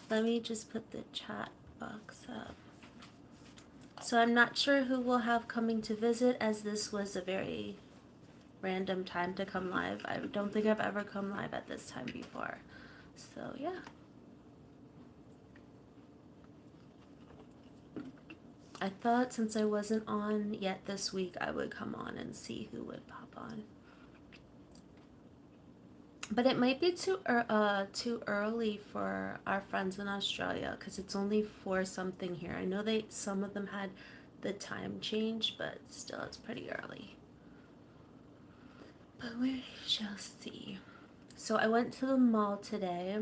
Let me just put the chat box up. So I'm not sure who we'll have coming to visit, as this was a very random time to come live. I don't think I've ever come live at this time before. So yeah. I thought since I wasn't on yet this week, I would come on and see who would pop on. But it might be too early for our friends in Australia because it's only 4 something here. I know some of them had the time change, but still it's pretty early. But we shall see. So I went to the mall today.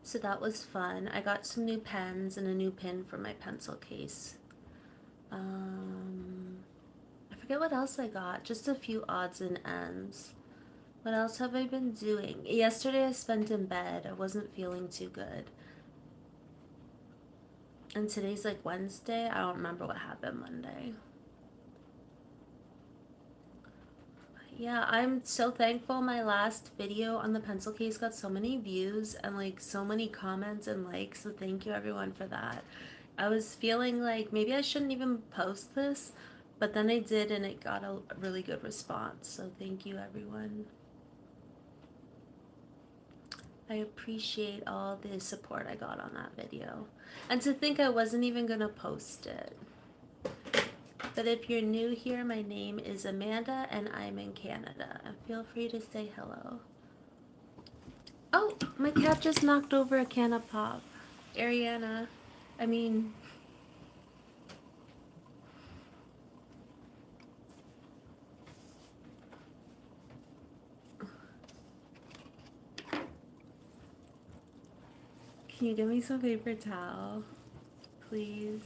So that was fun. I got some new pens and a new pin for my pencil case. I forget what else I got. Just a few odds and ends. What else have I been doing? Yesterday I spent in bed. I wasn't feeling too good. And today's like Wednesday. I don't remember what happened Monday. Yeah, I'm so thankful my last video on the pencil case got so many views and like so many comments and likes. So thank you everyone for that. I was feeling like maybe I shouldn't even post this, but then I did and it got a really good response. So thank you everyone. I appreciate all the support I got on that video. And to think I wasn't even gonna post it. But if you're new here, my name is Amanda and I'm in Canada. Feel free to say hello. Oh, my cat just knocked over a can of pop. Ariana, I mean... Can you give me some paper towel, please?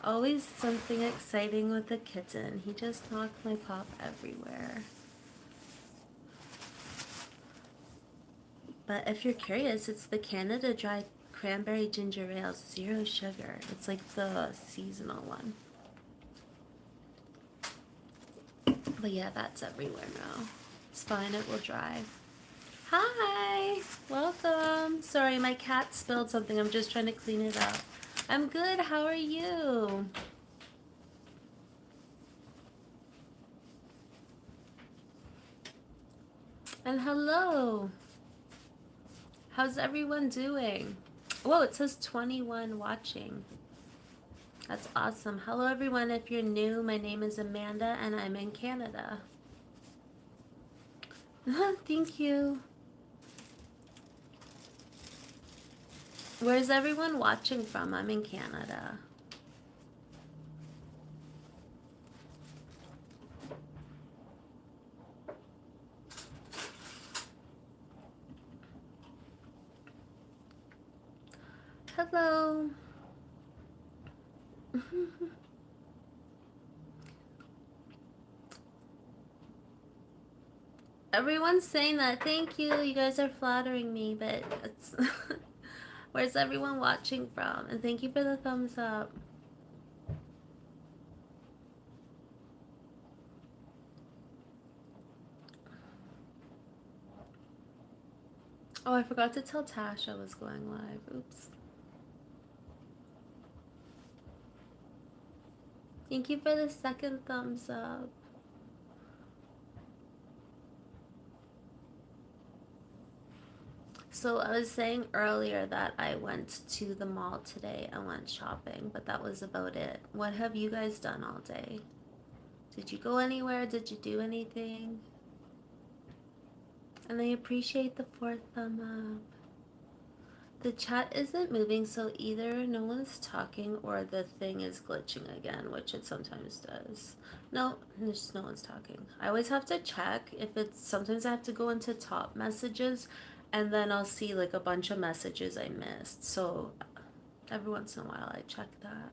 Always something exciting with the kitten. He just knocked my pop everywhere. But if you're curious, it's the Canada Dry Cranberry Ginger Ale, 0 sugar. It's like the seasonal one. But yeah, that's everywhere now. It's fine, it will dry. Hi! Welcome! Sorry, my cat spilled something. I'm just trying to clean it up. I'm good, how are you? And hello! How's everyone doing? Whoa, it says 21 watching. That's awesome. Hello everyone, if you're new, my name is Amanda and I'm in Canada. Thank you. Where's everyone watching from? I'm in Canada. Hello. Everyone's saying that. Thank you. You guys are flattering me, but it's where's everyone watching from? And thank you for the thumbs up. Oh, I forgot to tell Tash I was going live. Oops. Thank you for the second thumbs up. So I was saying earlier that I went to the mall today and went shopping, but that was about it. What have you guys done all day? Did you go anywhere? Did you do anything? And I appreciate the 4th thumb up. The chat isn't moving, so either no one's talking or the thing is glitching again, which it sometimes does. No, just no one's talking. I always have to check if it's, sometimes I have to go into top messages and then I'll see like a bunch of messages I missed. So every once in a while I check that.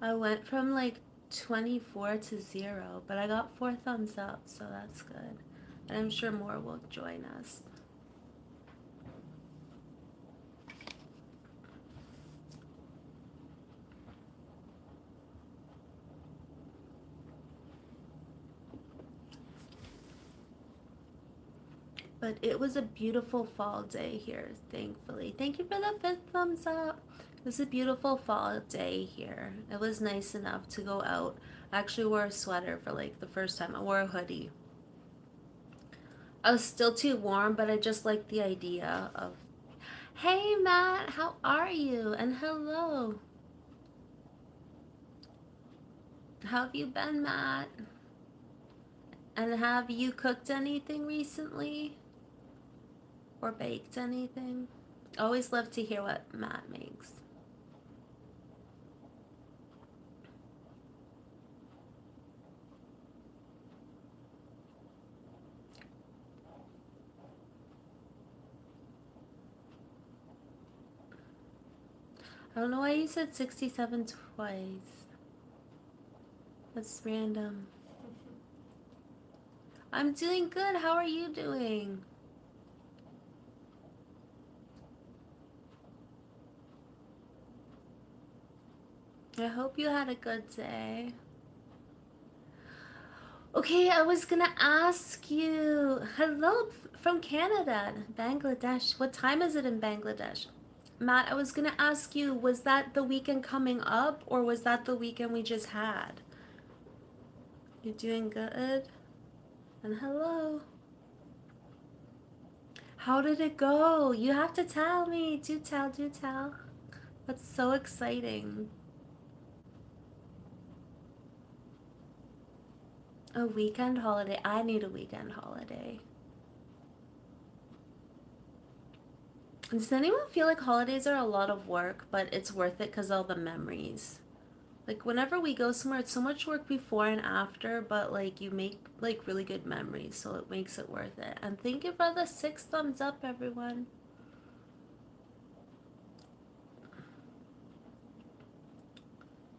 I went from like 24 to 0, but I got 4 thumbs up, so that's good. And I'm sure more will join us. But it was a beautiful fall day here, thankfully. Thank you for the fifth thumbs up. It was a beautiful fall day here. It was nice enough to go out. I actually wore a sweater for like the first time. I wore a hoodie. I was still too warm, but I just liked the idea of, hey Matt, how are you? And hello. How have you been, Matt? And have you cooked anything recently? Or baked anything? Always love to hear what Matt makes. I don't know why you said 67 twice. That's random. I'm doing good. How are you doing? I hope you had a good day. Okay, I was gonna ask you. Hello from Canada, Bangladesh. What time is it in Bangladesh? Matt, I was gonna ask you, was that the weekend coming up or was that the weekend we just had? You're doing good? And hello. How did it go? You have to tell me. Do tell, do tell. That's so exciting. A weekend holiday. I need a weekend holiday. Does anyone feel like holidays are a lot of work, but it's worth it because all the memories? Like whenever we go somewhere, it's so much work before and after, but like you make like really good memories, so it makes it worth it. And thank you for the 6 thumbs up, everyone.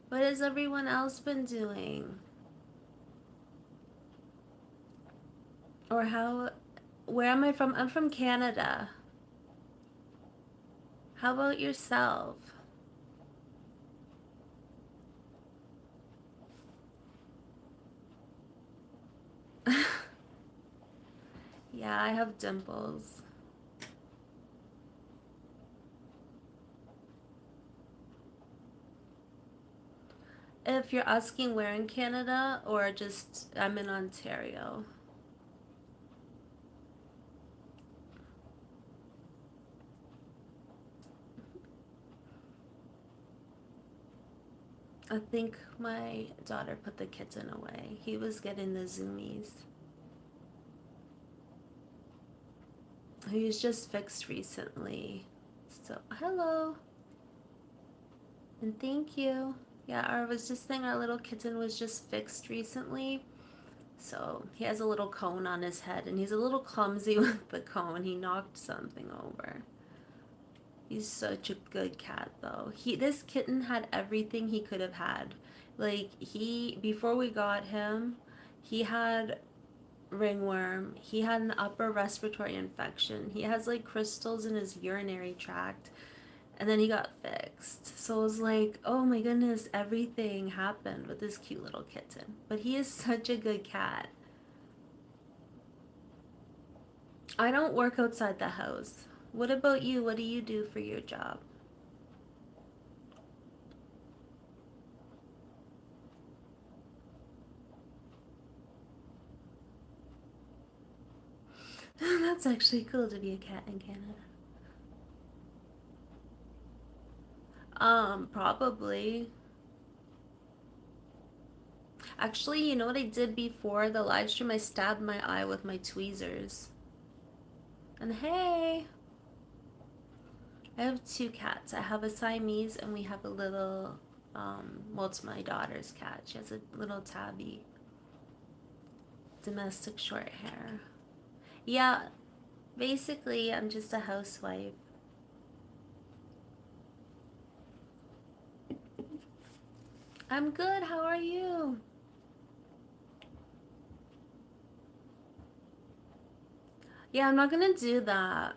What has everyone else been doing? Or how, where am I from? I'm from Canada. How about yourself? Yeah, I have dimples. If you're asking where in Canada or just I'm in Ontario. I think my daughter put the kitten away. He was getting the zoomies. He was just fixed recently. So, hello. And thank you. Yeah, I was just saying our little kitten was just fixed recently. So, he has a little cone on his head and he's a little clumsy with the cone. He knocked something over. He's such a good cat though. This kitten had everything he could have had. Like before we got him, he had ringworm. He had an upper respiratory infection. He has like crystals in his urinary tract. And then he got fixed. So it was like, oh my goodness, everything happened with this cute little kitten. But he is such a good cat. I don't work outside the house. What about you? What do you do for your job? That's actually cool to be a cat in Canada. Probably. Actually, you know what I did before the live stream? I stabbed my eye with my tweezers. And hey, I have two cats. I have a Siamese and we have a little, well, it's my daughter's cat. She has a little tabby, domestic short hair. Yeah, basically, I'm just a housewife. I'm good. How are you? Yeah, I'm not gonna do that.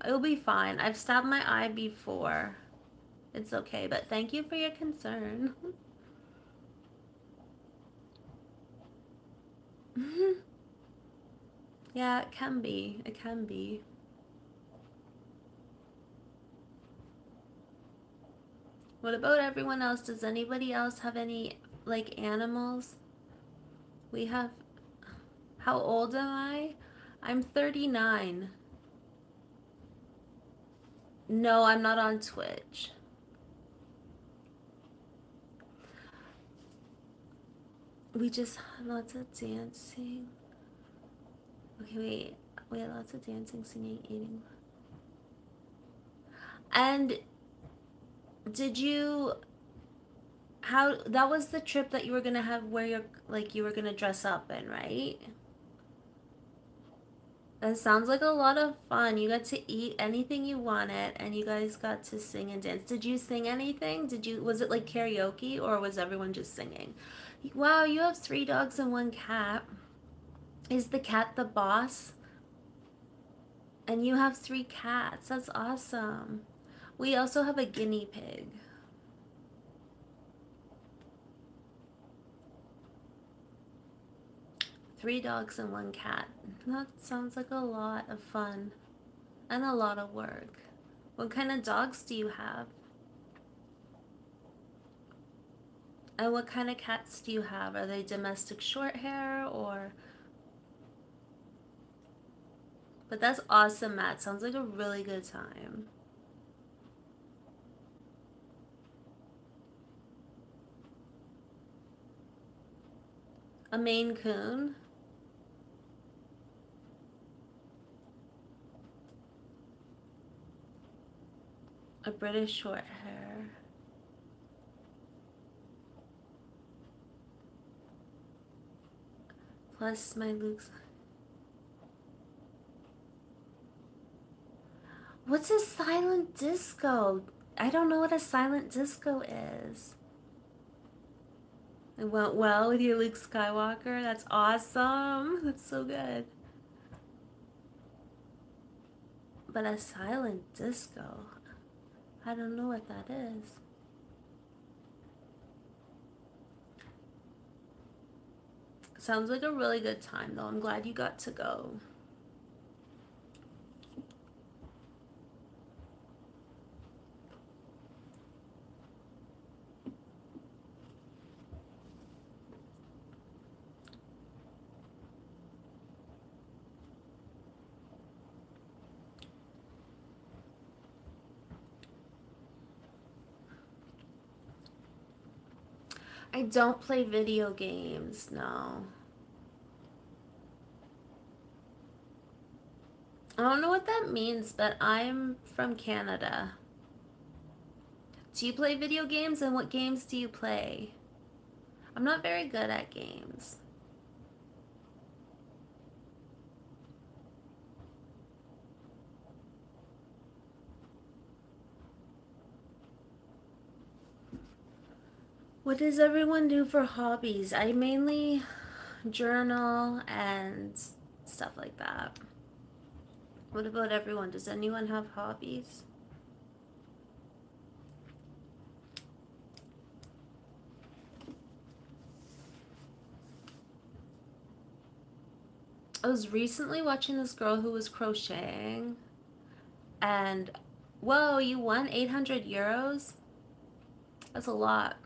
It'll be fine. I've stabbed my eye before. It's okay, but thank you for your concern. Yeah, it can be. It can be. What about everyone else? Does anybody else have any, like, animals? We have. How old am I? I'm 39. No, I'm not on Twitch. We just had lots of dancing. Okay, wait. We had lots of dancing, singing, eating. And did you, how, that was the trip that you were gonna have where you're, like, you were gonna dress up in, right? That sounds like a lot of fun. You got to eat anything you wanted and you guys got to sing and dance. Did you sing anything? Was it like karaoke or was everyone just singing? Wow, you have 3 dogs and 1 cat. Is the cat the boss? And you have 3 cats. That's awesome. We also have a guinea pig. 3 dogs and 1 cat. That sounds like a lot of fun and a lot of work. What kind of dogs do you have? And what kind of cats do you have? Are they domestic short hair or? But that's awesome, Matt. Sounds like a really good time. A Maine Coon? A British short hair? Plus my Luke's. What's a silent disco? I don't know what a silent disco is. It went well with your Luke Skywalker. That's awesome. That's so good. But a silent disco, I don't know what that is. Sounds like a really good time, though. I'm glad you got to go. I don't play video games, no. I don't know what that means, but I'm from Canada. Do you play video games, and what games do you play? I'm not very good at games. What does everyone do for hobbies? I mainly journal and stuff like that. What about everyone? Does anyone have hobbies? I was recently watching this girl who was crocheting, and whoa, you won 800 euros? That's a lot.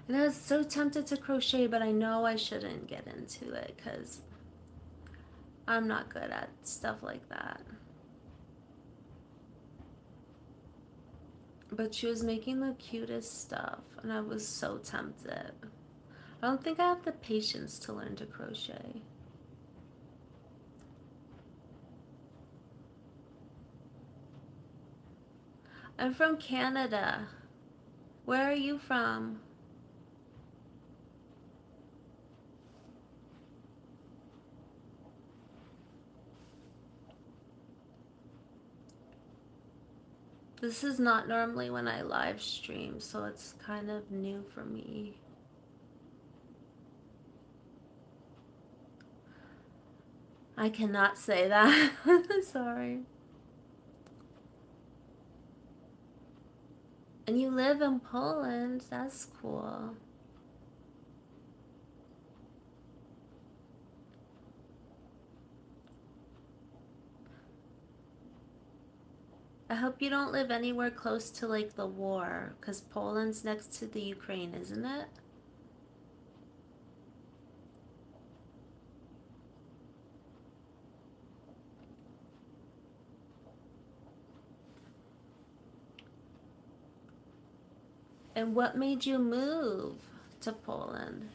And I was so tempted to crochet, but I know I shouldn't get into it because I'm not good at stuff like that. But she was making the cutest stuff, and I was so tempted. I don't think I have the patience to learn to crochet. I'm from Canada. Where are you from? This is not normally when I live stream, so it's kind of new for me. I cannot say that. Sorry. And you live in Poland. That's cool. I hope you don't live anywhere close to like the war, because Poland's next to the Ukraine, isn't it? And what made you move to Poland?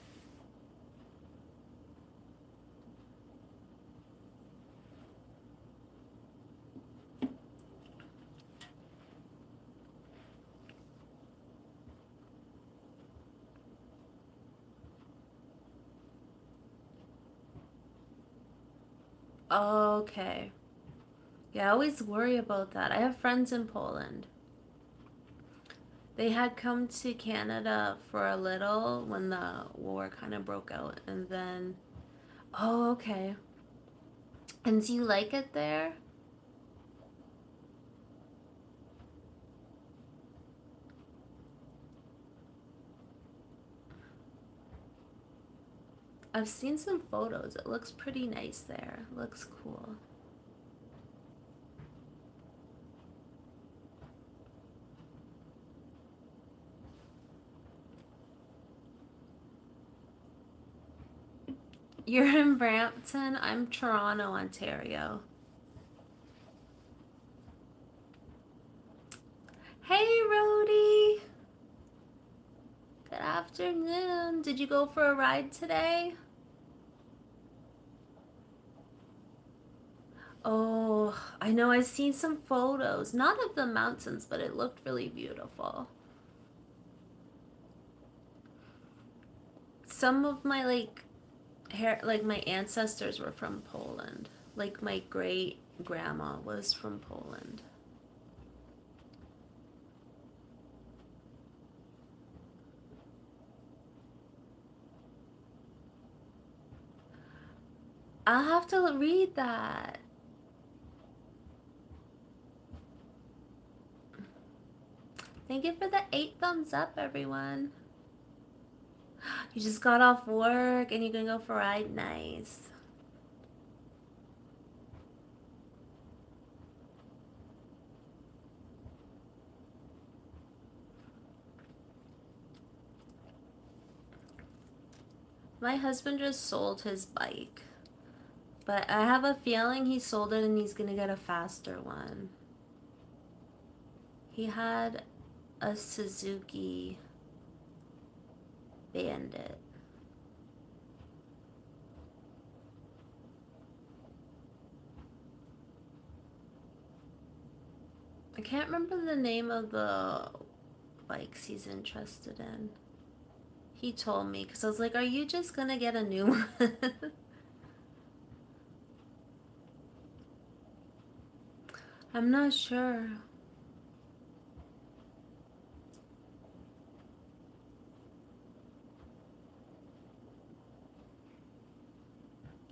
Okay. Yeah, I always worry about that. I have friends in Poland. They had come to Canada for a little when the war kind of broke out, and then, oh, okay. And do you like it there? I've seen some photos. It looks pretty nice there. It looks cool. You're in Brampton. I'm Toronto, Ontario. Hey, Rody. Good afternoon. Did you go for a ride today? Oh, I know. I've seen some photos. Not of the mountains, but it looked really beautiful. Some of my like my ancestors were from Poland. Like my great grandma was from Poland. I'll have to read that. Thank you for the 8 thumbs up, everyone. You just got off work and you're gonna go for a ride. Nice. My husband just sold his bike, but I have a feeling he sold it and he's gonna get a faster one. He had a Suzuki Bandit. I can't remember the name of the bikes he's interested in. He told me because I was like, "Are you just gonna get a new one?" I'm not sure.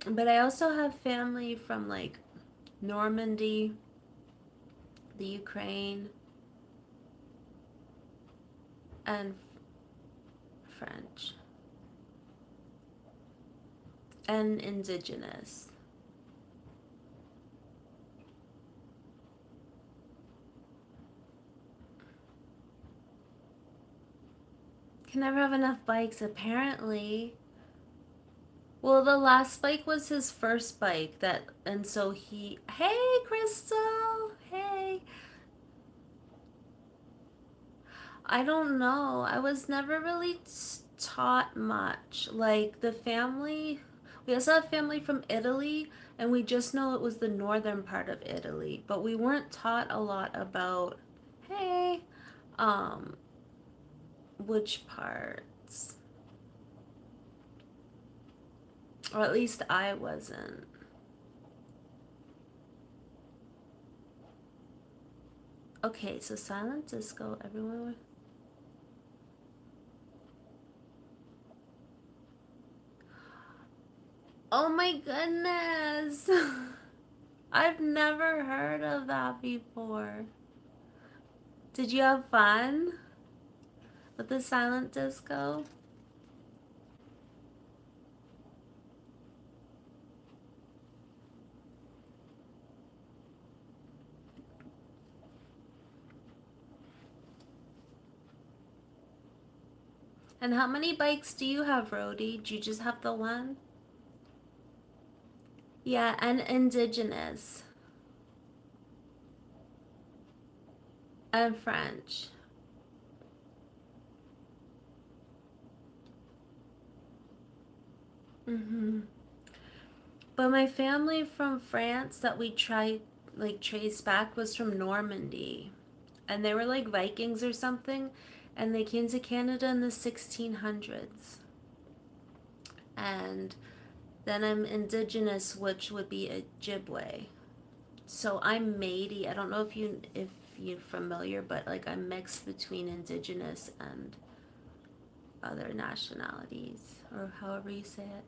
But I also have family from like Normandy, the Ukraine, and French, and indigenous. Can never have enough bikes, apparently. Well, the last bike was his first bike and so he, hey, Crystal, hey. I don't know. I was never really taught much. Like the family, we also have family from Italy, and we just know it was the northern part of Italy, but we weren't taught a lot about, hey, um, which parts. Or at least I wasn't. Okay, so silent disco, everyone. Oh my goodness! I've never heard of that before. Did you have fun with the silent disco? And how many bikes do you have, Rody? Do you just have the one? Yeah, and indigenous and French. Mm-hmm. But my family from France that we tried like trace back was from Normandy. And they were like Vikings or something. And they came to Canada in the 1600s. And then I'm indigenous, which would be Ojibwe. So I'm Métis. I don't know if you're familiar, but like I'm mixed between indigenous and other nationalities, or however you say it.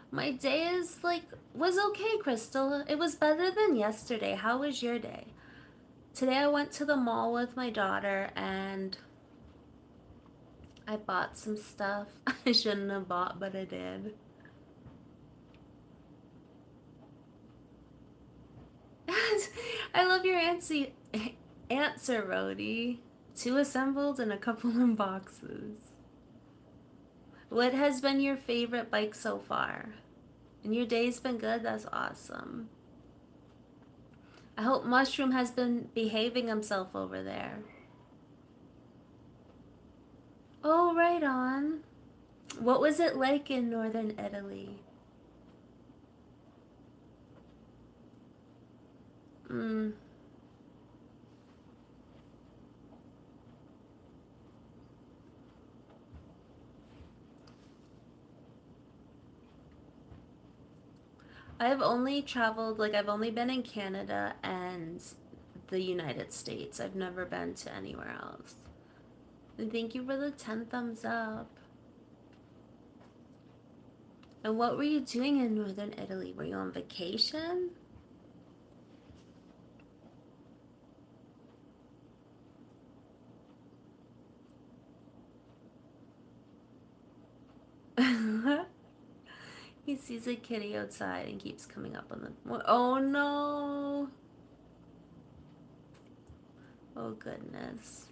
My day is like was okay, Crystal. It was better than yesterday. How was your day? Today I went to the mall with my daughter and I bought some stuff I shouldn't have bought, but I did. I love your answer, Rhodey. Two assembled and a couple in boxes. What has been your favorite bike so far? And your day's been good? That's awesome. I hope Mushroom has been behaving himself over there. Oh, right on. What was it like in northern Italy? Mm. I've only traveled, like, I've only been in Canada and the United States. I've never been to anywhere else. And thank you for the 10 thumbs up. And what were you doing in northern Italy? Were you on vacation? He sees a kitty outside and keeps coming up on the. Oh no! Oh goodness.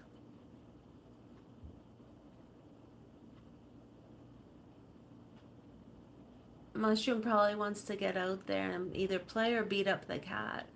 Mushroom probably wants to get out there and either play or beat up the cat.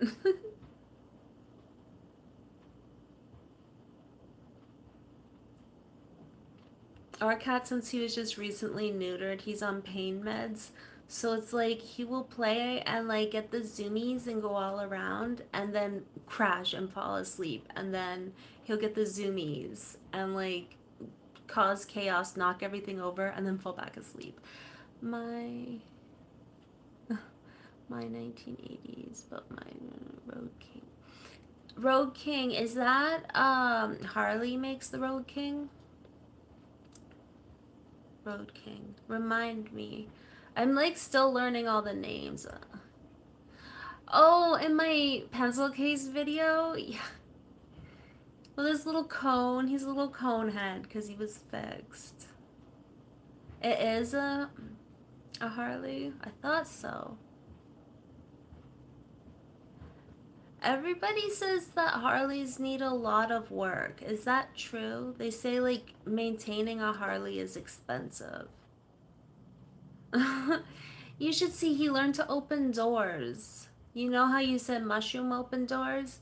Our cat, since he was just recently neutered, he's on pain meds. So it's like he will play and like get the zoomies and go all around and then crash and fall asleep. And then he'll get the zoomies and like cause chaos, knock everything over, and then fall back asleep. My my 1980s, but my Road King. Road King, is that Harley makes the Road King? Road King. Remind me. I'm like still learning all the names. Oh, in my pencil case video, yeah. Well, this little cone, he's a little cone head because he was fixed. It is a Harley? I thought so. Everybody says that Harleys need a lot of work. Is that true? They say like maintaining a Harley is expensive. You should see he learned to open doors. You know how you said Mushroom open doors?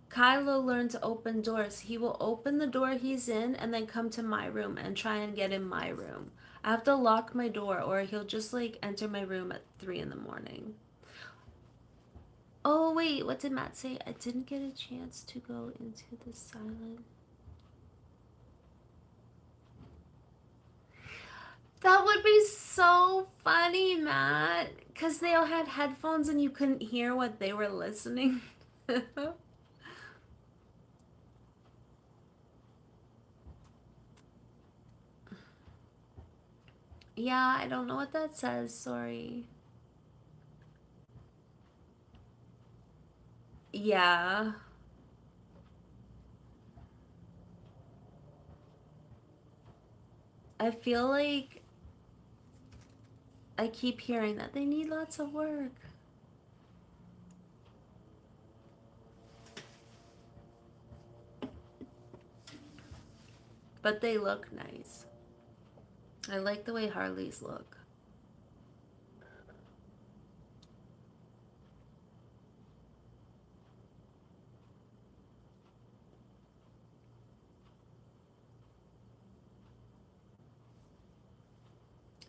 Kylo learned to open doors. He will open the door he's in and then come to my room and try and get in my room. I have to lock my door or he'll just like enter my room at 3 in the morning. Oh, wait, what did Matt say? I didn't get a chance to go into the silent. That would be so funny, Matt. Because they all had headphones and you couldn't hear what they were listening. Yeah, I don't know what that says. Sorry. Yeah. I feel like I keep hearing that they need lots of work. But they look nice. I like the way Harleys look.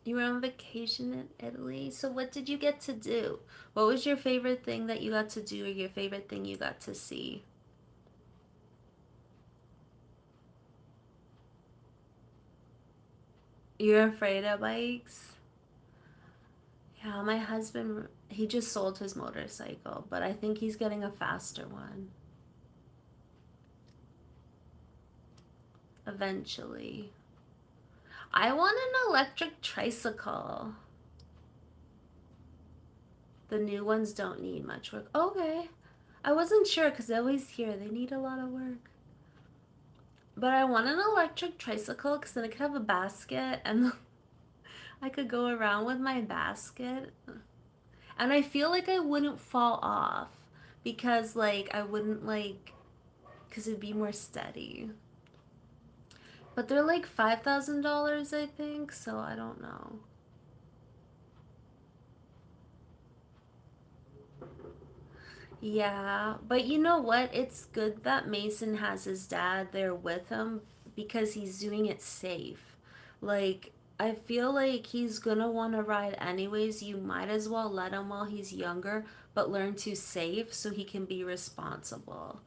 You were on vacation in Italy. So what did you get to do? What was your favorite thing that you got to do or your favorite thing you got to see? You're afraid of bikes? Yeah, my husband, he just sold his motorcycle, but I think he's getting a faster one eventually. I want an electric tricycle. The new ones don't need much work. Okay. I wasn't sure because I always hear they need a lot of work. But I want an electric tricycle because then I could have a basket and I could go around with my basket. And I feel like I wouldn't fall off because, like, I wouldn't, like, because it'd be more steady. But they're like $5,000, I think, so I don't know. Yeah, but you know what? It's good that Mason has his dad there with him because he's doing it safe. Like, I feel like he's gonna want to ride anyways. You might as well let him while he's younger, but learn to save so he can be responsible.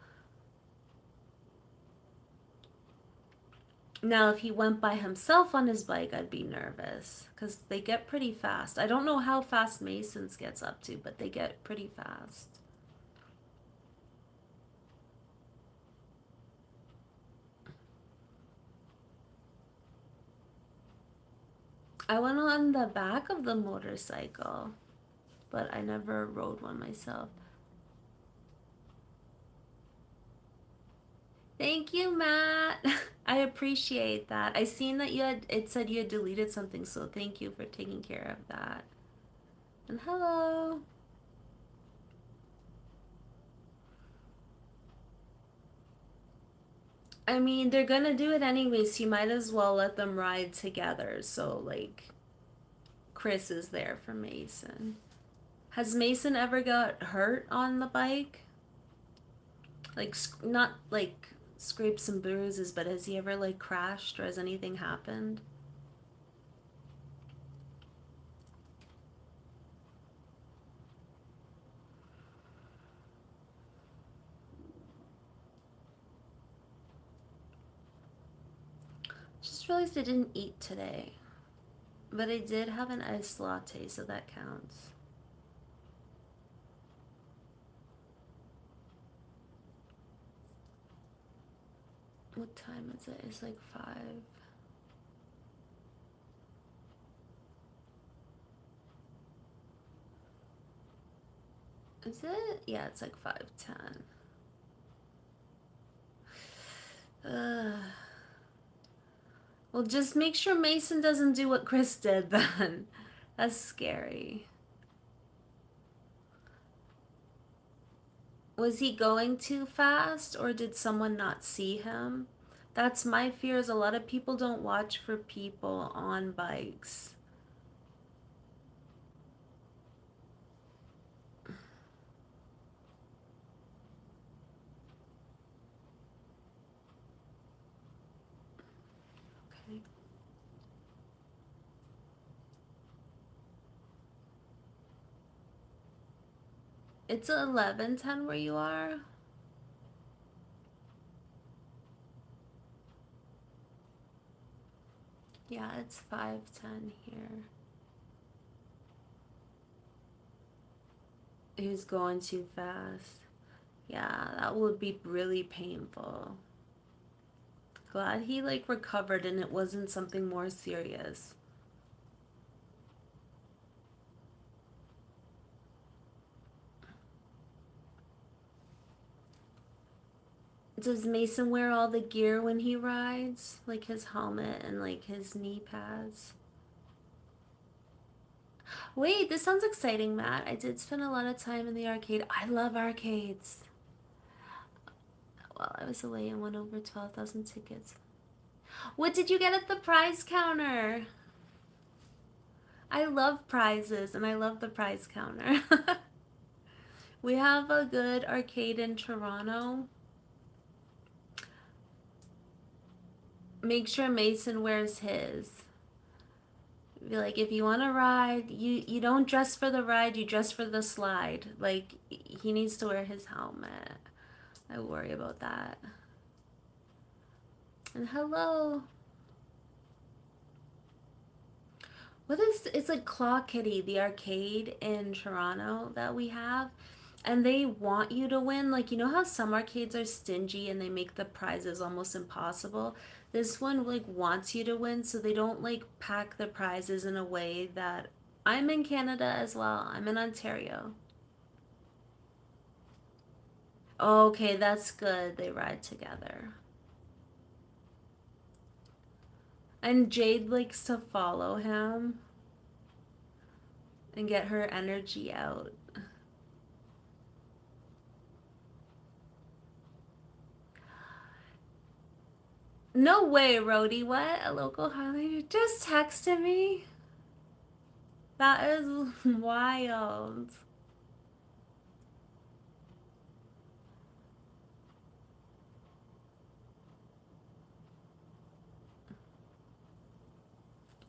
Now, if he went by himself on his bike, I'd be nervous because they get pretty fast. I don't know how fast Mason's gets up to, but they get pretty fast. I went on the back of the motorcycle, but I never rode one myself. Thank you, Matt. I appreciate that. I seen that it said you had deleted something, so thank you for taking care of that. And hello. I mean, they're gonna do it anyways. You might as well let them ride together. So, like, Chris is there for Mason. Has Mason ever got hurt on the bike? Like, not like scrapes and bruises, but has he ever like crashed or has anything happened? Just realized I didn't eat today, but I did have an iced latte, so that counts. What time is it? It's like 5. Is it? Yeah, it's like 5:10. Ugh. Well, just make sure Mason doesn't do what Chris did then. That's scary. Was he going too fast or did someone not see him? That's my fear is a lot of people don't watch for people on bikes. Okay. It's 11:10 where you are? Yeah, it's 5:10 here. He was going too fast. Yeah, that would be really painful. Glad he like recovered and it wasn't something more serious. Does Mason wear all the gear when he rides? Like his helmet and like his knee pads? Wait, this sounds exciting, Matt. I did spend a lot of time in the arcade. I love arcades. Well, I was away and won over 12,000 tickets. What did you get at the prize counter? I love prizes and I love the prize counter. We have a good arcade in Toronto. Make sure Mason wears his. Be like, if you want to ride, you don't dress for the ride, you dress for the slide. Like, he needs to wear his helmet. I worry about that. And hello. What is it's like Claw Kitty, the arcade in Toronto that we have, and they want you to win. Like, you know how some arcades are stingy and they make the prizes almost impossible? This one like wants you to win, so they don't like pack the prizes in a way that I'm in Canada as well. I'm in Ontario. Okay, that's good. They ride together. And Jade likes to follow him and get her energy out. No way, Rody. What? A local highlighter just texted me? That is wild.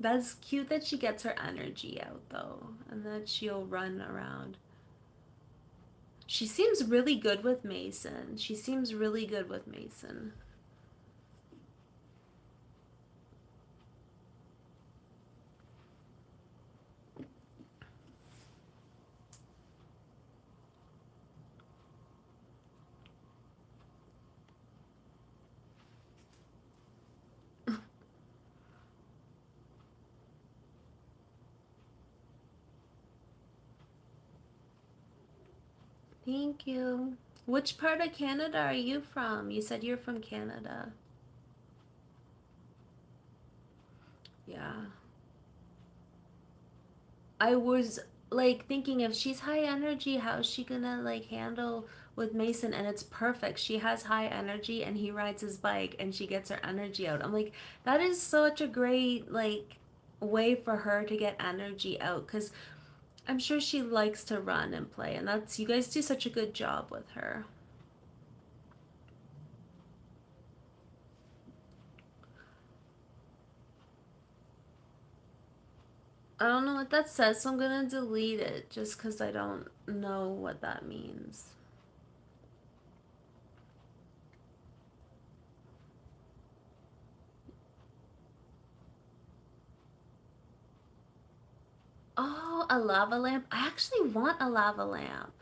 That's cute that she gets her energy out, though, and that she'll run around. She seems really good with Mason. She seems really good with Mason. Thank you. Which part of Canada are you from? You said you're from Canada. Yeah. I was like thinking if she's high energy, how is she gonna like handle with Mason? And it's perfect. She has high energy and he rides his bike and she gets her energy out. I'm like, that is such a great like way for her to get energy out because I'm sure she likes to run and play and that's you guys do such a good job with her. I don't know what that says, so I'm gonna delete it just because I don't know what that means. Oh, a lava lamp. I actually want a lava lamp.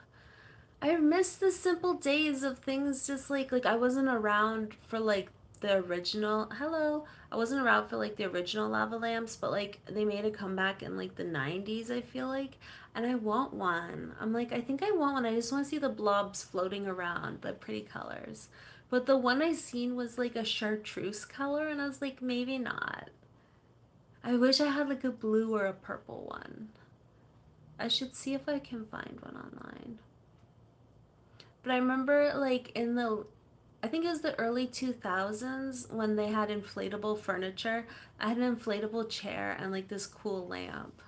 I miss the simple days of things just like I wasn't around for like the original. Hello. I wasn't around for like the original lava lamps, but like they made a comeback in like the 90s, I feel like. And I want one. I'm like I think I want one. I just want to see the blobs floating around, the pretty colors. But the one I seen was like a chartreuse color and I was like maybe not. I wish I had like a blue or a purple one. I should see if I can find one online. But I remember like in the I think it was the early 2000s when they had inflatable furniture. I had an inflatable chair and like this cool lamp.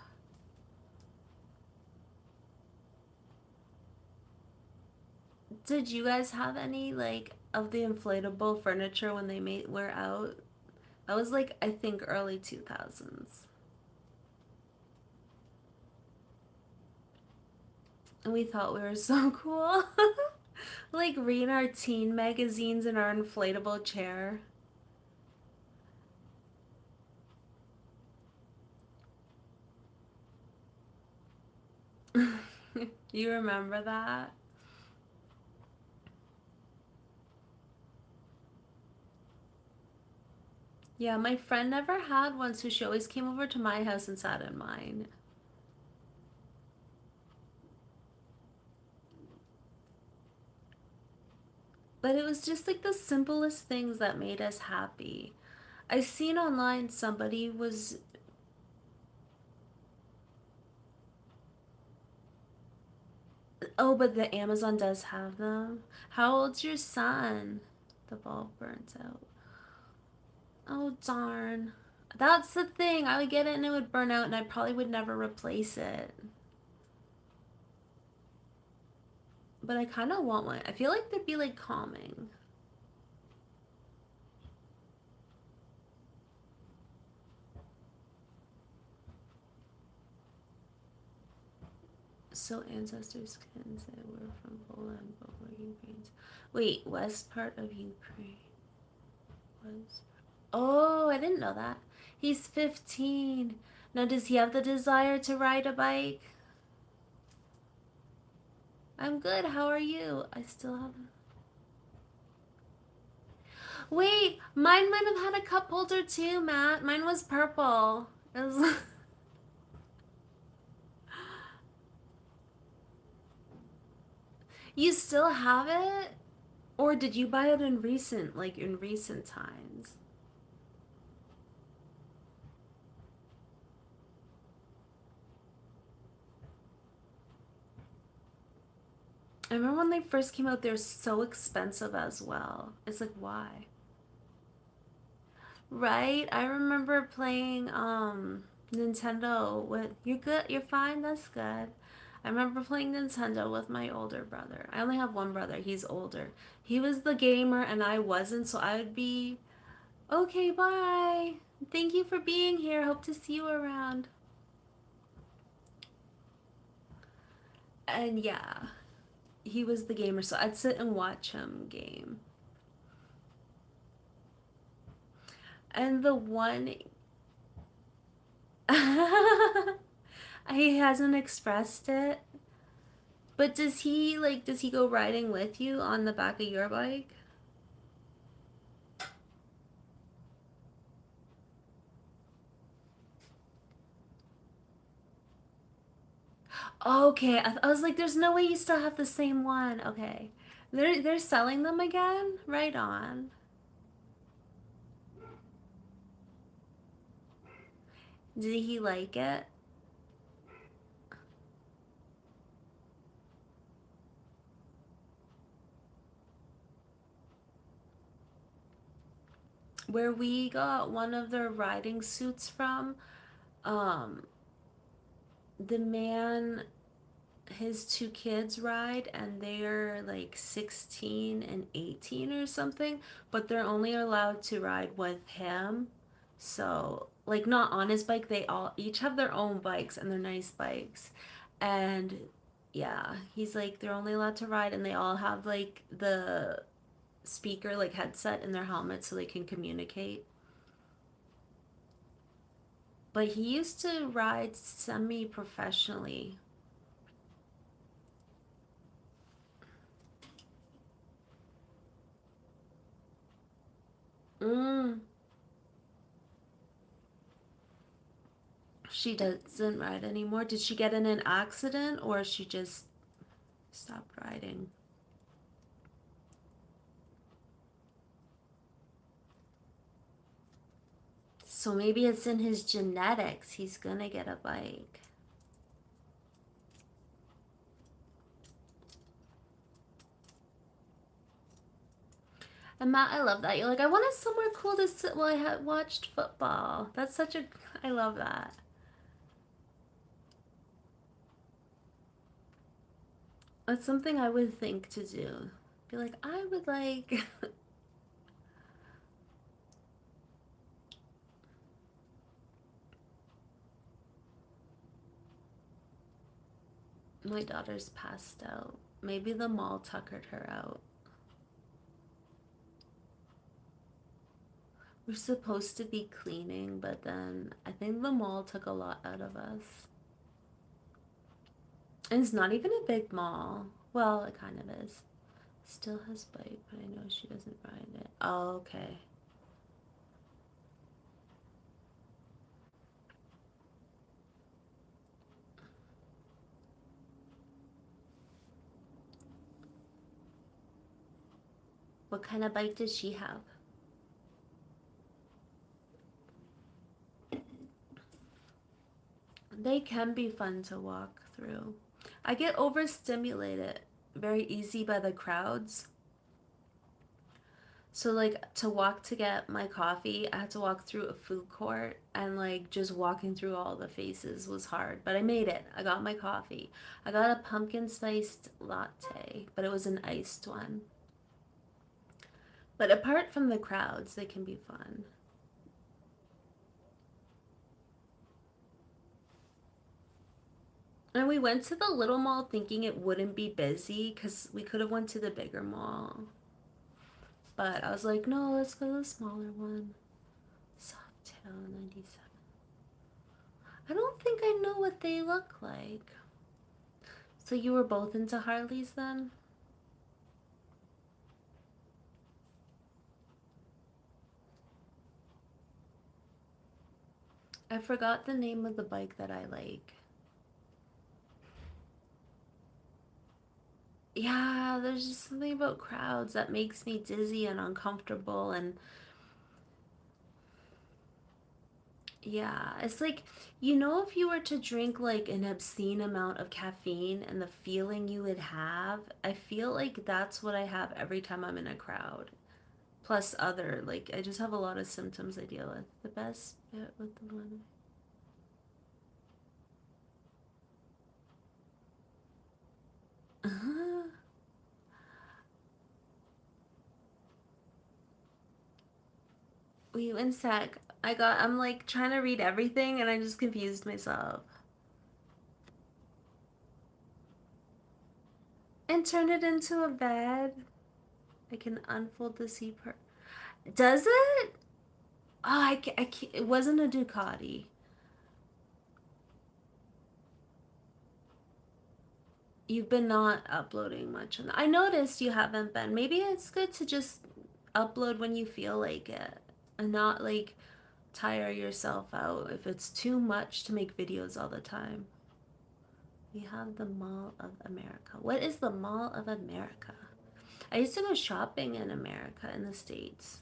Did you guys have any like of the inflatable furniture when they made were out? That was like I think early 2000s. And we thought we were so cool. Like reading our teen magazines in our inflatable chair. You remember that? Yeah, my friend never had one, so she always came over to my house and sat in mine. But it was just like the simplest things that made us happy. I seen online somebody was, oh, but the Amazon does have them. How old's your son? The bulb burns out. Oh, darn. That's the thing. I would get it and it would burn out and I probably would never replace it. But I kind of want one. I feel like they'd be like calming. So ancestors can say we're from Poland, but we're Ukrainians. Wait, west part of Ukraine. Was Oh, I didn't know that. He's 15. Now, does he have the desire to ride a bike? I'm good. How are you? I still have. Wait, mine might have had a cup holder too, Matt. Mine was purple. It was... You still have it? Or did you buy it in recent times? I remember when they first came out, they're so expensive as well. It's like, why? Right? I remember playing Nintendo with you're good, you're fine, that's good. I remember playing Nintendo with my older brother. I only have one brother, he's older. He was the gamer and I wasn't, so I would be, okay, bye. Thank you for being here. Hope to see you around. And yeah, he was the gamer, so I'd sit and watch him game. And the one he hasn't expressed it. But does he go riding with you on the back of your bike? Okay, I was like, there's no way you still have the same one. Okay. They're selling them again? Right on. Did he like it? Where we got one of their riding suits from, um, the man his two kids ride and they're like 16 and 18 or something, but they're only allowed to ride with him. So, like not on his bike, they all each have their own bikes and they're nice bikes. And yeah, he's like they're only allowed to ride and they all have like the speaker like headset in their helmet so they can communicate. But he used to ride semi-professionally. Mm. She doesn't ride anymore. Did she get in an accident or she just stopped riding? So maybe it's in his genetics. He's gonna get a bike. And Matt, I love that. You're like, I wanted somewhere cool to sit while I had watched football. That's such a, I love that. That's something I would think to do. Be like, I would like, my daughter's passed out. Maybe the mall tuckered her out. We're supposed to be cleaning, but then I think the mall took a lot out of us. And it's not even a big mall. Well, it kind of is. Still has bike, but I know she doesn't ride it. Oh, okay. What kind of bike does she have? They can be fun to walk through. I get overstimulated very easy by the crowds. So like to walk to get my coffee, I had to walk through a food court and like just walking through all the faces was hard, but I made it. I got my coffee. I got a pumpkin spiced latte, but it was an iced one. But apart from the crowds, they can be fun. And we went to the little mall thinking it wouldn't be busy because we could have went to the bigger mall. But I was like, no, let's go to the smaller one. Softail 97. I don't think I know what they look like. So you were both into Harleys then? I forgot the name of the bike that I like. Yeah, there's just something about crowds that makes me dizzy and uncomfortable. And yeah, it's like, if you were to drink like an obscene amount of caffeine and the feeling you would have, I feel like that's what I have every time I'm in a crowd. Plus, like, I just have a lot of symptoms I deal with. The best bit with the one. Wait one sec. I'm like trying to read everything and I just confused myself. And turn it into a bed. I can unfold the seat part. Does it? Oh, it wasn't a Ducati. You've been not uploading much. I noticed you haven't been. Maybe it's good to just upload when you feel like it and not like tire yourself out if it's too much to make videos all the time. We have the Mall of America. What is the Mall of America? I used to go shopping in America, in the States.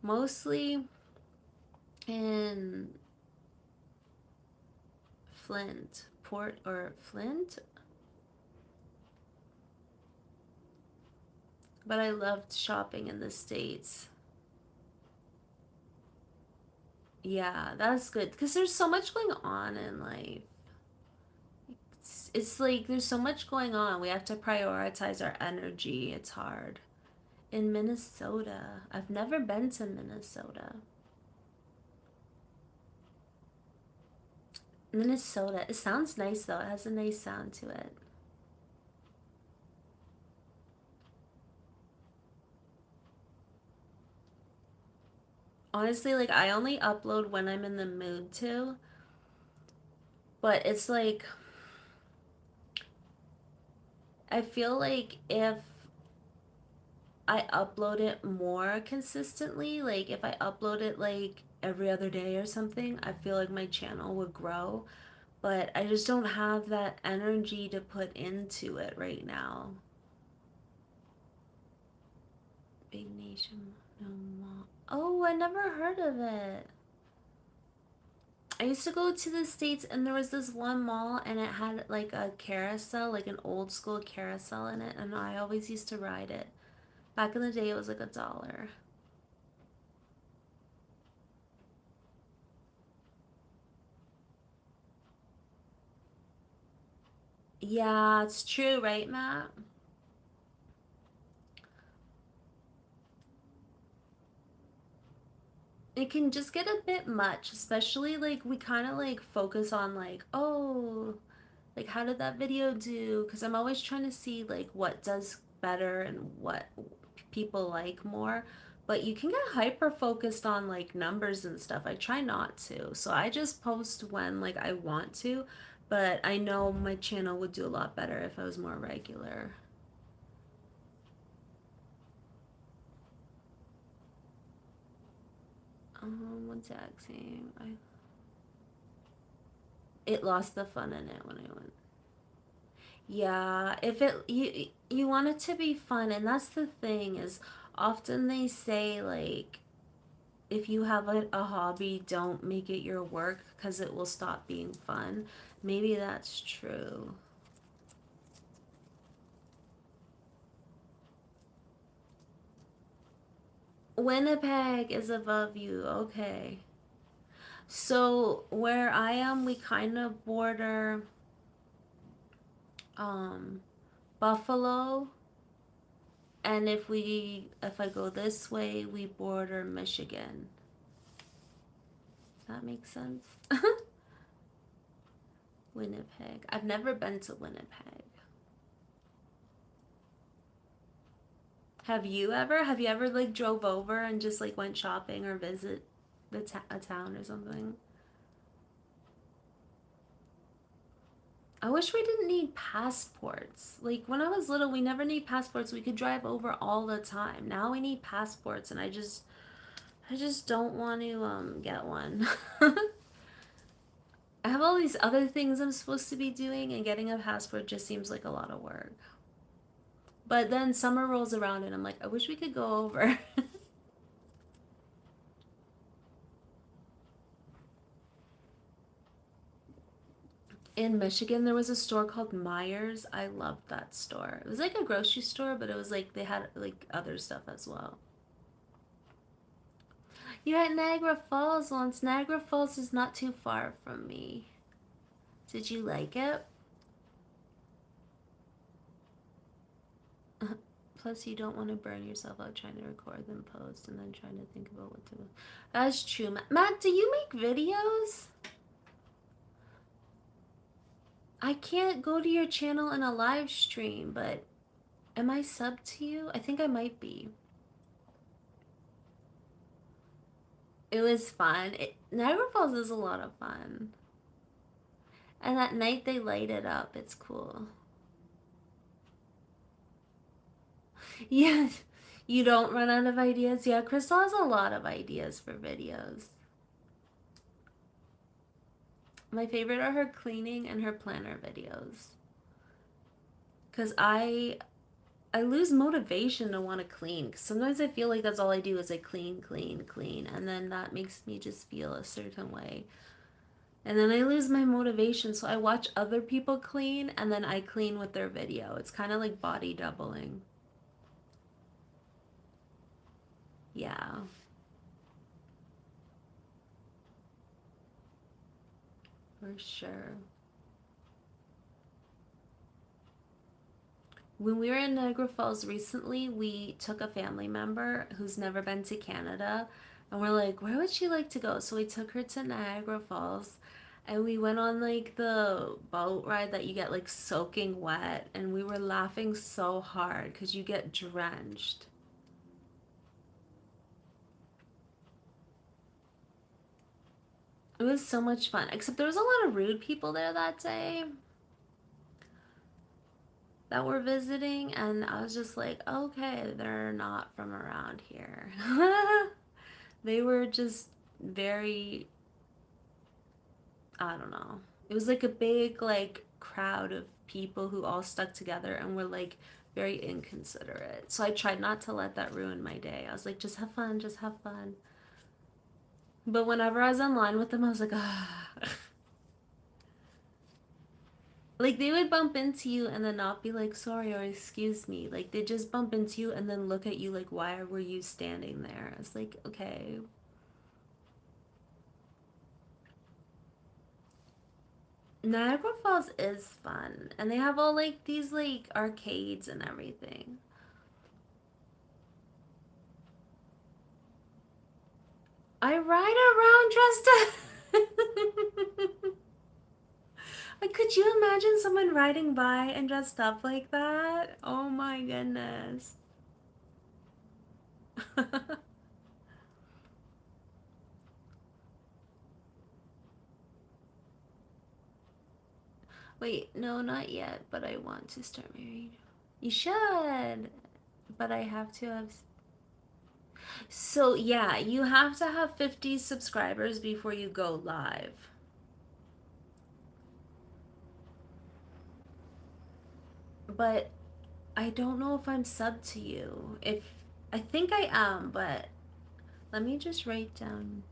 Mostly in Flint, Port or Flint. But I loved shopping in the States. Yeah, that's good. Because there's so much going on in life. It's like there's so much going on. We have to prioritize our energy. It's hard. In Minnesota. I've never been to Minnesota. Minnesota. It sounds nice though. It has a nice sound to it. Honestly, like I only upload when I'm in the mood to, but it's like I feel like if I upload it more consistently, like if I upload it like every other day or something, I feel like my channel would grow, but I just don't have that energy to put into it right now. Big Nation no Mall. Oh, I never heard of it. I used to go to the States and there was this one mall and it had like a carousel, like an old school carousel in it, and I always used to ride it. Back in the day, it was like $1. Yeah, it's true, right, Matt? It can just get a bit much, especially like we kind of like focus on like, oh, like how did that video do? Because I'm always trying to see like what does better and what people like more. But you can get hyper focused on like numbers and stuff. I try not to. So I just post when like I want to, but I know my channel would do a lot better if I was more regular. What's that saying? It lost the fun in it when I went. Yeah, if it you want it to be fun, and that's the thing is often they say like if you have a hobby, don't make it your work because it will stop being fun. Maybe that's true. Winnipeg is above you. Okay. So where I am, we kind of border um Buffalo, and if I go this way, we border Michigan. Does that make sense? Winnipeg. I've never been to Winnipeg. Have you ever? Have you ever like drove over and just like went shopping or visit a town or something? I wish we didn't need passports. Like when I was little, we never need passports. We could drive over all the time. Now we need passports, and I just don't want to get one. I have all these other things I'm supposed to be doing, and getting a passport just seems like a lot of work. But then summer rolls around, and I'm like, I wish we could go over. In Michigan, there was a store called Myers. I loved that store. It was like a grocery store, but it was like they had like other stuff as well. You're at Niagara Falls once. Niagara Falls is not too far from me. Did you like it? Plus, you don't want to burn yourself out trying to record then post and then trying to think about what to. That's true. Matt, do you make videos? I can't go to your channel in a live stream, but am I subbed to you? I think I might be. It was fun. Niagara Falls is a lot of fun. And at night they light it up. It's cool. Yeah, you don't run out of ideas. Yeah, Crystal has a lot of ideas for videos. My favorite are her cleaning and her planner videos. Cause I lose motivation to want to clean. 'Cause sometimes I feel like that's all I do is I clean, clean, clean, and then that makes me just feel a certain way. And then I lose my motivation, so I watch other people clean and then I clean with their video. It's kind of like body doubling. Yeah, for sure. When we were in Niagara Falls recently, we took a family member who's never been to Canada, and we're like, where would she like to go? So we took her to Niagara Falls, and we went on like the boat ride that you get like soaking wet, and we were laughing so hard because you get drenched. It was so much fun, except there was a lot of rude people there that day that were visiting, and I was just like, okay, they're not from around here. They were just very, I don't know. It was like a big like crowd of people who all stuck together and were like very inconsiderate. So I tried not to let that ruin my day. I was like, just have fun, just have fun. But whenever I was online with them, I was like, ah. Like they would bump into you and then not be like sorry or excuse me. Like they just bump into you and then look at you like why were you standing there? It's like okay. Niagara Falls is fun and they have all like these like arcades and everything. I ride around dressed up. Like, could you imagine someone riding by and dressed up like that? Oh my goodness. Wait, no, not yet, but I want to start my reading. You should, but I have to have. So, yeah, you have to have 50 subscribers before you go live. But I don't know if I'm subbed to you. If I think I am, but let me just write down.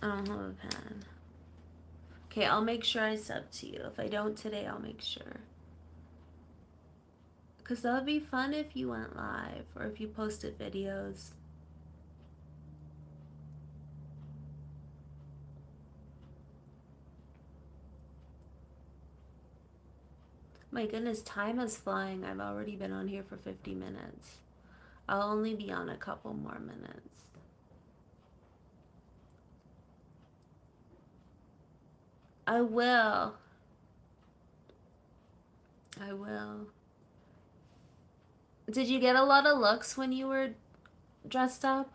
I don't have a pen. Okay, I'll make sure I sub to you. If I don't today, I'll make sure. Because that would be fun if you went live or if you posted videos. My goodness, time is flying. I've already been on here for 50 minutes. I'll only be on a couple more minutes. I will. I will. Did you get a lot of looks when you were dressed up?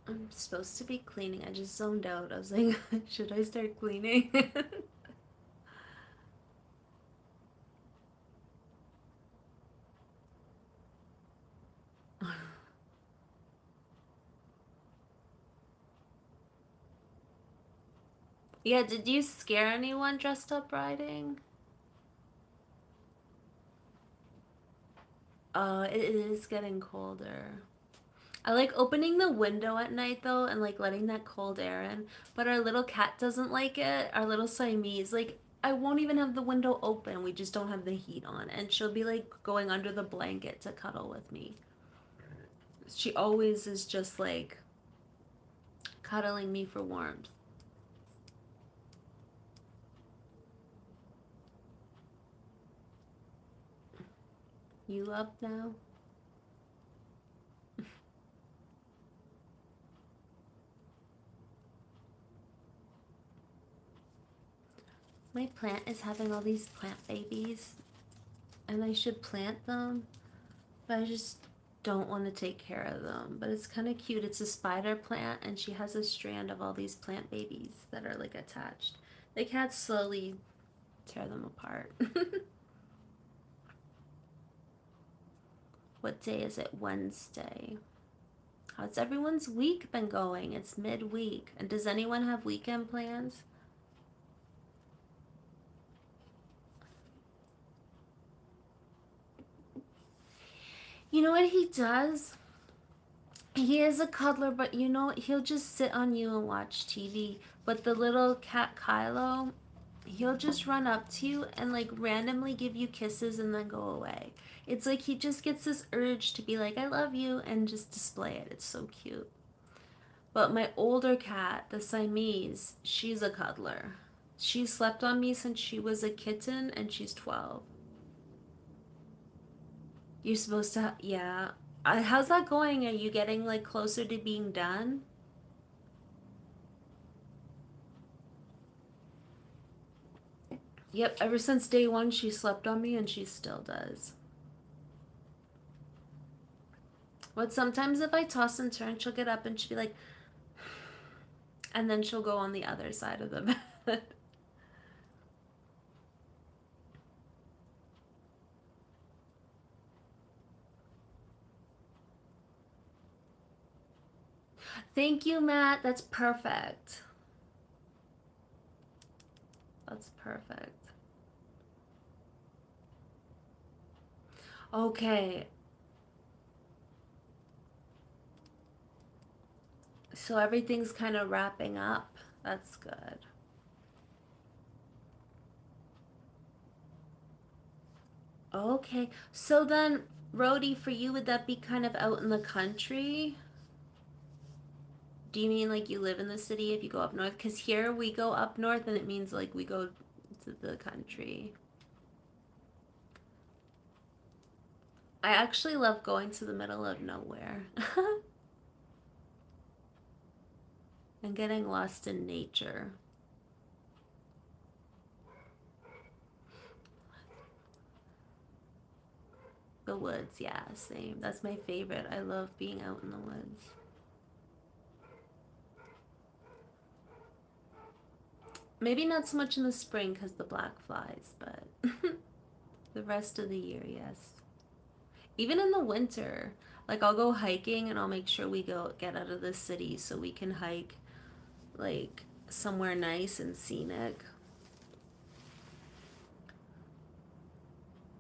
I'm supposed to be cleaning. I just zoned out. I was like, should I start cleaning? Yeah, did you scare anyone dressed up riding? It is getting colder. I like opening the window at night though and like letting that cold air in. But our little cat doesn't like it. Our little Siamese, like I won't even have the window open. We just don't have the heat on. And she'll be like going under the blanket to cuddle with me. She always is just like cuddling me for warmth. You up now? My plant is having all these plant babies and I should plant them, but I just don't want to take care of them. But it's kind of cute. It's a spider plant and she has a strand of all these plant babies that are like attached. The cats slowly tear them apart. What day is it? Wednesday. How's everyone's week been going? It's midweek. And does anyone have weekend plans? You know what he does? He is a cuddler, but you know, he'll just sit on you and watch TV. But the little cat Kylo, he'll just run up to you and like randomly give you kisses and then go away. It's like he just gets this urge to be like, I love you, and just display it. It's so cute. But my older cat, the Siamese, she's a cuddler. She slept on me since she was a kitten and she's 12. You're supposed to, yeah. How's that going? Are you getting like closer to being done? Yep, ever since day one, she slept on me and she still does. But sometimes if I toss and turn, she'll get up and she'll be like, and then she'll go on the other side of the bed. Thank you, Matt. That's perfect. That's perfect. Okay, so everything's kind of wrapping up. That's good. Okay, so then, Rhodey, for you, would that be kind of out in the country? Do you mean like you live in the city if you go up north? Because here we go up north and it means like we go to the country. I actually love going to the middle of nowhere and getting lost in nature. The woods, yeah, same. That's my favorite. I love being out in the woods. Maybe not so much in the spring because the black flies, but the rest of the year, yes. Even in the winter, like I'll go hiking and I'll make sure we go get out of the city so we can hike like somewhere nice and scenic.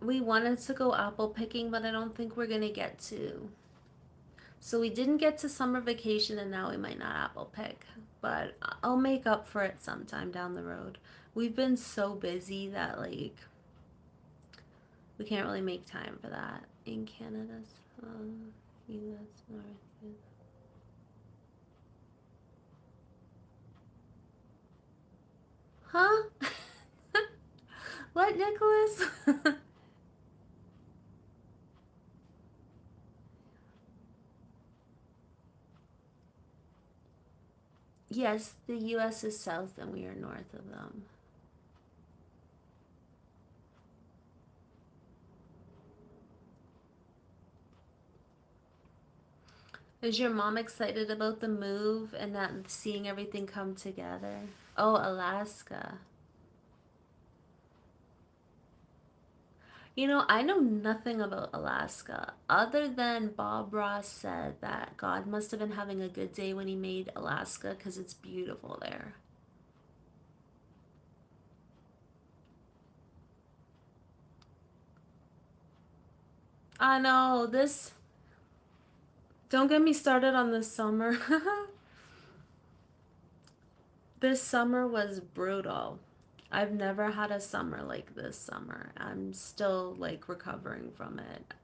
We wanted to go apple picking, but I don't think we're gonna get to. So we didn't get to summer vacation, and now we might not apple pick. But I'll make up for it sometime down the road. We've been so busy that, like, we can't really make time for that. In Canada, U.S. North. Huh? What, Nicholas? Yes, the U.S. is south and we are north of them. Is your mom excited about the move and that seeing everything come together? Oh, Alaska. You know, I know nothing about Alaska other than Bob Ross said that God must have been having a good day when he made Alaska because it's beautiful there. I know this. Don't get me started on this summer. This summer was brutal. I've never had a summer like this summer. I'm still like recovering from it.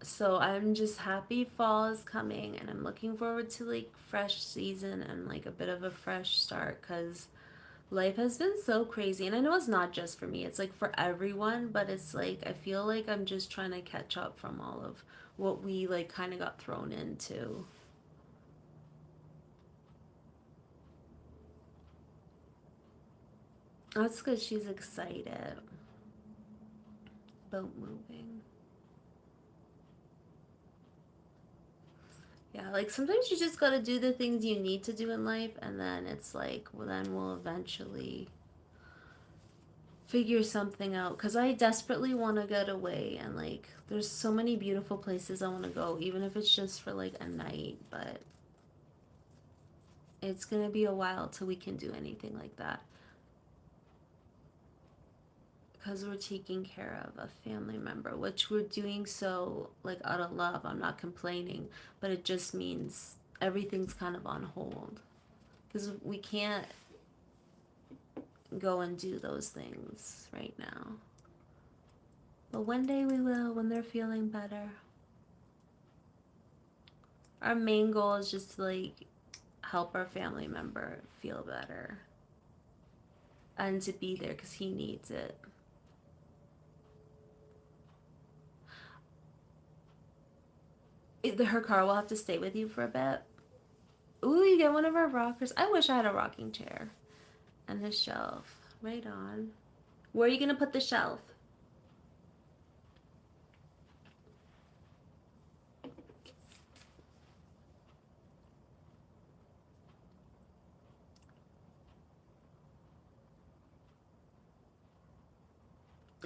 So I'm just happy fall is coming and I'm looking forward to like fresh season and like a bit of a fresh start cuz life has been so crazy and I know it's not just for me. It's like for everyone, but it's like I feel like I'm just trying to catch up from all of what we like kind of got thrown into. That's cuz she's excited about moving. Yeah, like sometimes you just gotta do the things you need to do in life, and then it's like, well, then we'll eventually figure something out. Because I desperately want to get away, and like, there's so many beautiful places I want to go, even if it's just for like a night, but it's gonna be a while till we can do anything like that. Because we're taking care of a family member, which we're doing so like out of love. I'm not complaining, but it just means everything's kind of on hold. Because we can't go and do those things right now. But one day we will when they're feeling better. Our main goal is just to like help our family member feel better and to be there because he needs it. Her car will have to stay with you for a bit. Ooh, you get one of our rockers. I wish I had a rocking chair and a shelf. Right on. Where are you gonna put the shelf?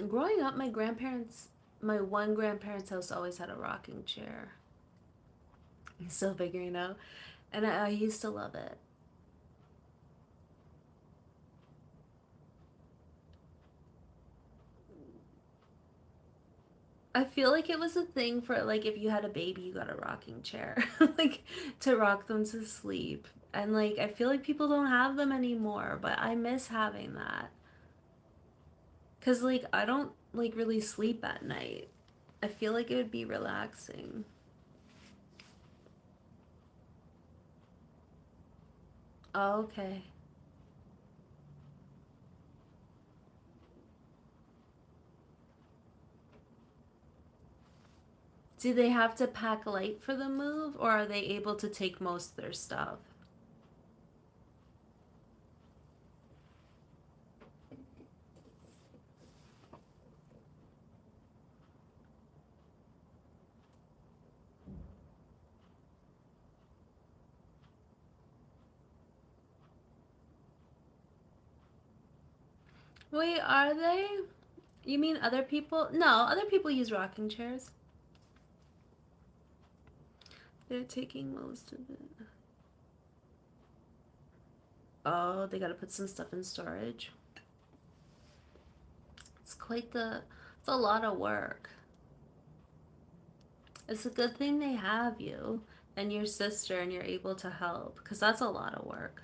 Growing up, my one grandparents' house always had a rocking chair. I'm still figuring out. And I used to love it. I feel like it was a thing for like if you had a baby, you got a rocking chair, like to rock them to sleep. And like I feel like people don't have them anymore, but I miss having that. 'Cause like I don't like really sleep at night. I feel like it would be relaxing. Oh, okay. Do they have to pack light for the move or are they able to take most of their stuff? Wait, are they? You mean other people? No, other people use rocking chairs. They're taking most of it. Oh, they gotta put some stuff in storage. It's quite the, it's a lot of work. It's a good thing they have you and your sister and you're able to help because that's a lot of work.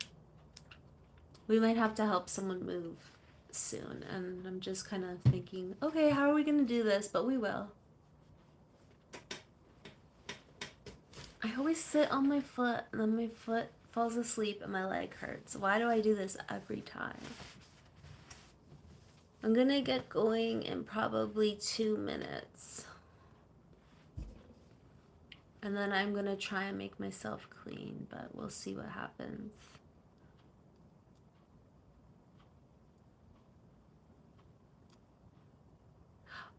We might have to help someone move soon, and I'm just kind of thinking, okay, how are we going to do this? But we will. I always sit on my foot and then my foot falls asleep and my leg hurts. Why do I do this every time? I'm going to get going in probably 2 minutes. And then I'm going to try and make myself clean, but we'll see what happens.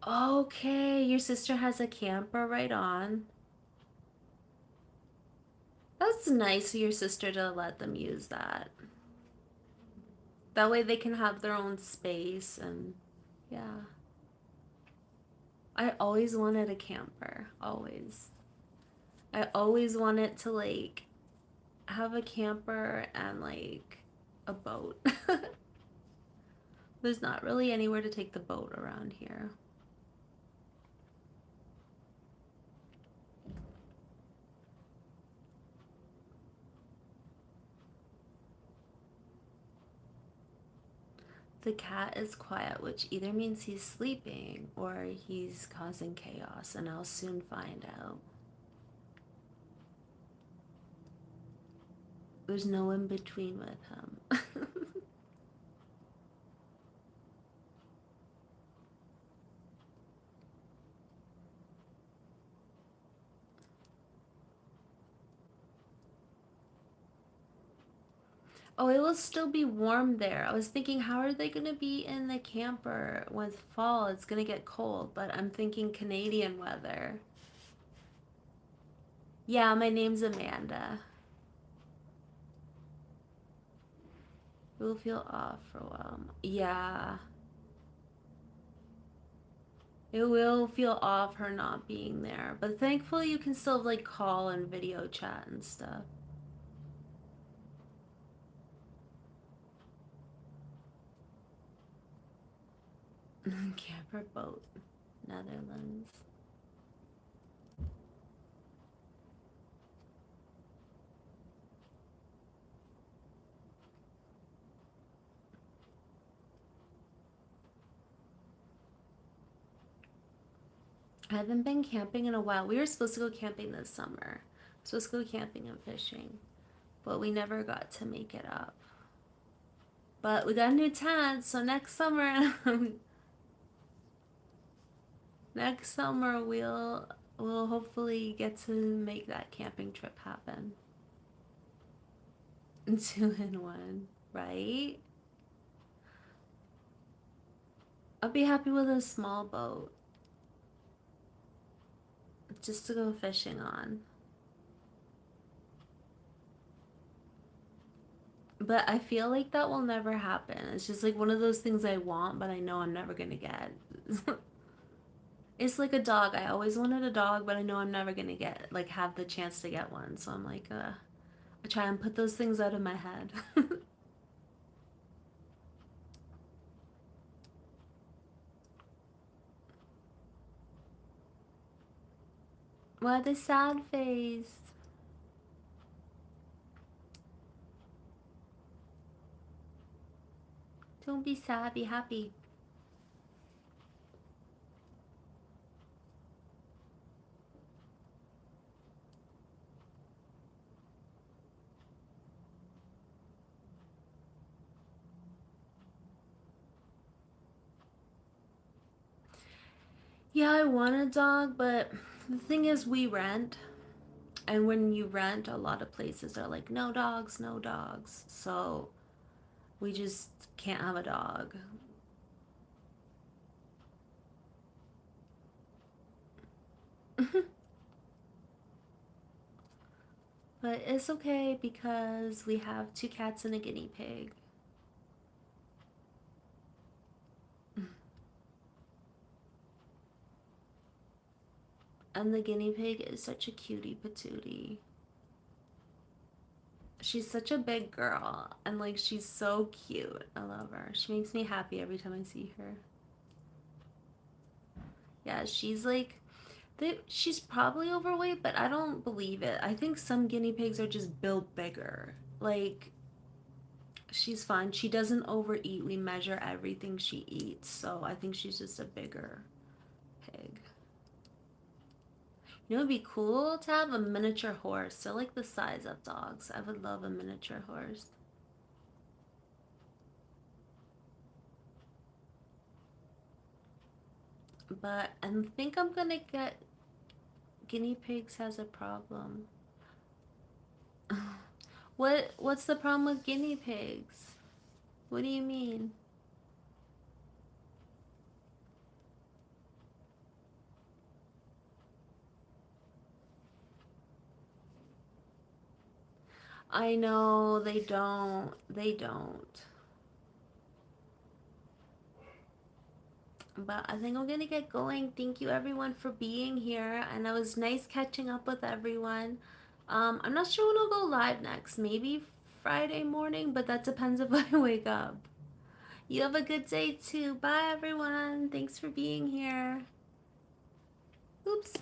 Okay, your sister has a camper right on. That's nice of your sister to let them use that. That way they can have their own space and yeah. I always wanted a camper. Always. I always wanted to like have a camper and like a boat. There's not really anywhere to take the boat around here. The cat is quiet, which either means he's sleeping or he's causing chaos, and I'll soon find out. There's no in between with him. Oh, it will still be warm there. I was thinking, how are they going to be in the camper with fall? It's going to get cold, but I'm thinking Canadian weather. Yeah, my name's Amanda. It will feel off for a while. Yeah. It will feel off her not being there. But thankfully you can still like call and video chat and stuff. Camper boat, Netherlands. I haven't been camping in a while. We were supposed to go camping this summer. Supposed to go camping and fishing, but we never got to make it up. But we got a new tent, so next summer, next summer we'll hopefully get to make that camping trip happen. 2 in 1, right? I'll be happy with a small boat just to go fishing on. But I feel like that will never happen. It's just like one of those things I want, but I know I'm never gonna get. It's like a dog. I always wanted a dog, but I know I'm never gonna get like have the chance to get one. So I'm like, I try and put those things out of my head. What a sad face. Don't be sad. Be happy. Yeah, I want a dog, but the thing is, we rent. And when you rent, a lot of places are like, no dogs, no dogs. So we just can't have a dog. But it's okay because we have 2 cats and a guinea pig. And the guinea pig is such a cutie patootie. She's such a big girl and like she's so cute. I love her. She makes me happy every time I see her. Yeah, she's like she's probably overweight, but I don't believe it. I think some guinea pigs are just built bigger. Like she's fine. She doesn't overeat. We measure everything she eats, so I think she's just a bigger pig. You know, it'd be cool to have a miniature horse. So like the size of dogs. I would love a miniature horse. But I think I'm gonna get guinea pigs has a problem. What's the problem with guinea pigs? What do you mean? I know they don't. They don't. But I think I'm gonna get going. Thank you everyone for being here, and it was nice catching up with everyone. I'm not sure when I'll go live next. Maybe Friday morning, but that depends if I wake up. You have a good day too. Bye everyone. Thanks for being here. Oops.